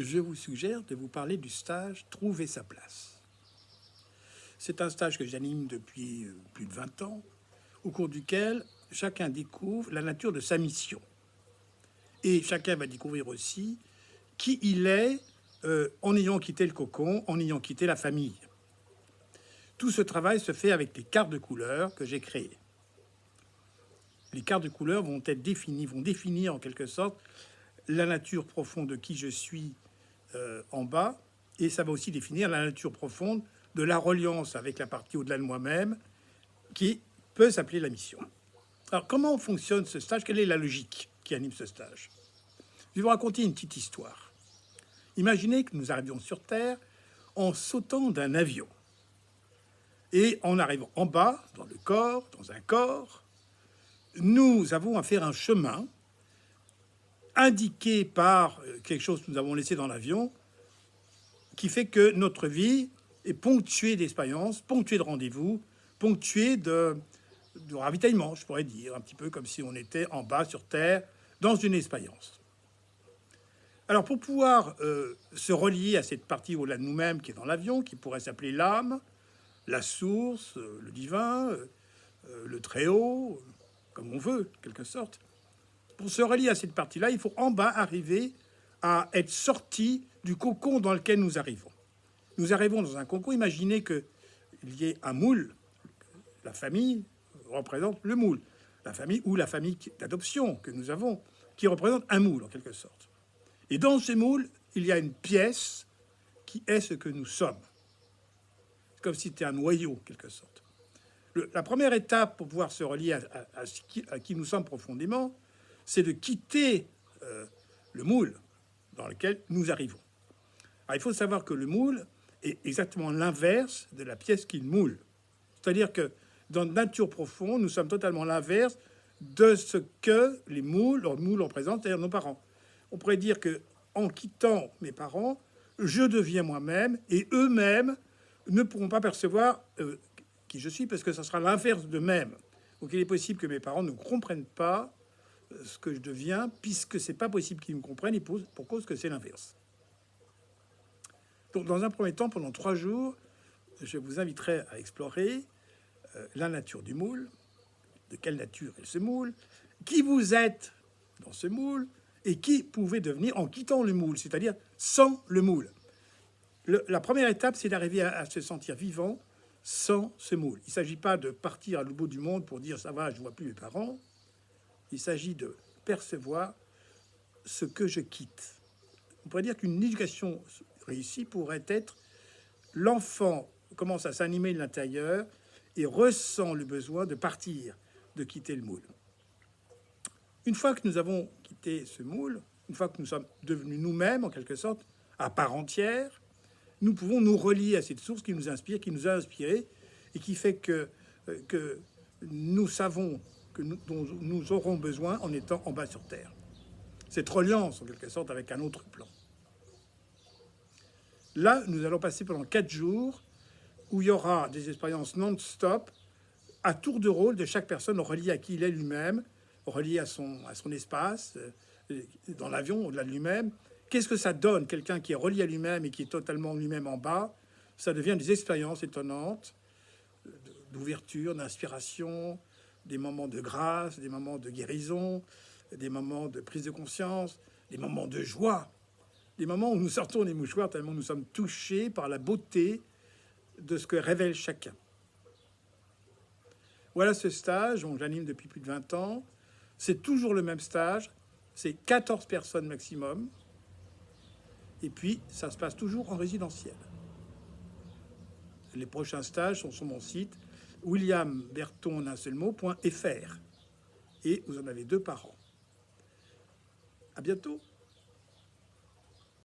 je vous suggère de vous parler du stage Trouver sa place. C'est un stage que j'anime depuis plus de 20 ans, au cours duquel chacun découvre la nature de sa mission. Et chacun va découvrir aussi qui il est en ayant quitté le cocon, en ayant quitté la famille. Tout ce travail se fait avec les cartes de couleurs que j'ai créées. Les cartes de couleurs vont définir en quelque sorte la nature profonde de qui je suis en bas, et ça va aussi définir la nature profonde de la reliance avec la partie au-delà de moi-même, qui peut s'appeler la mission. Alors, comment fonctionne ce stage? Quelle est la logique qui anime ce stage? Je vais vous raconter une petite histoire. Imaginez que nous arrivions sur Terre en sautant d'un avion. Et en arrivant en bas, dans un corps, nous avons à faire un chemin indiqué par quelque chose que nous avons laissé dans l'avion, qui fait que notre vie est ponctuée d'expériences, ponctuée de rendez-vous, ponctuée de ravitaillement, je pourrais dire, un petit peu comme si on était en bas sur Terre, dans une expérience. Alors pour pouvoir se relier à cette partie au-delà de nous-mêmes qui est dans l'avion, qui pourrait s'appeler l'âme, la source, le divin, le très-haut, comme on veut, en quelque sorte, pour se relier à cette partie-là, il faut en bas arriver à être sorti du cocon dans lequel nous arrivons. Nous arrivons dans un cocon, imaginez qu'il y ait un moule, la famille représente le moule, la famille ou la famille d'adoption que nous avons, qui représente un moule en quelque sorte. Et dans ce moule, il y a une pièce qui est ce que nous sommes. C'est comme si c'était un noyau en quelque sorte. La première étape pour pouvoir se relier à qui nous sommes profondément, c'est de quitter le moule dans lequel nous arrivons. Alors, il faut savoir que le moule est exactement l'inverse de la pièce qu'il moule. C'est-à-dire que dans la nature profonde, nous sommes totalement l'inverse de ce que les moules représentent, c'est-à-dire nos parents. On pourrait dire que en quittant mes parents, je deviens moi-même et eux-mêmes ne pourront pas percevoir qui je suis parce que ça sera l'inverse d'eux-mêmes. Donc il est possible que mes parents ne comprennent pas ce que je deviens puisque c'est pas possible qu'ils me comprennent et pour cause que c'est l'inverse. Donc dans un premier temps, pendant 3 jours, je vous inviterai à explorer la nature du moule, de quelle nature est ce moule, qui vous êtes dans ce moule, et qui pouvez devenir en quittant le moule, c'est-à-dire sans le moule. La première étape, c'est d'arriver à se sentir vivant sans ce moule. Il ne s'agit pas de partir à l'autre bout du monde pour dire « ça va, je ne vois plus mes parents ». Il s'agit de percevoir ce que je quitte. On pourrait dire qu'une éducation réussie pourrait être l'enfant commence à s'animer de l'intérieur et ressent le besoin de partir, de quitter le moule. Une fois que nous avons quitté ce moule, une fois que nous sommes devenus nous-mêmes, en quelque sorte, à part entière, nous pouvons nous relier à cette source qui nous inspire, qui nous a inspirés, et qui fait que nous savons dont nous aurons besoin en étant en bas sur Terre. Cette reliance, en quelque sorte, avec un autre plan. Là, nous allons passer pendant 4 jours où il y aura des expériences non-stop, à tour de rôle de chaque personne reliée à qui il est lui-même, relié à son espace, dans l'avion, au-delà de lui-même. Qu'est-ce que ça donne, quelqu'un qui est relié à lui-même et qui est totalement lui-même en bas? Ça devient des expériences étonnantes, d'ouverture, d'inspiration, des moments de grâce, des moments de guérison, des moments de prise de conscience, des moments de joie, des moments où nous sortons des mouchoirs tellement nous sommes touchés par la beauté de ce que révèle chacun. Voilà ce stage, dont j'anime depuis plus de 20 ans. C'est toujours le même stage, c'est 14 personnes maximum, et puis ça se passe toujours en résidentiel. Les prochains stages sont sur mon site williamberton.fr, et vous en avez 2 par an. À bientôt.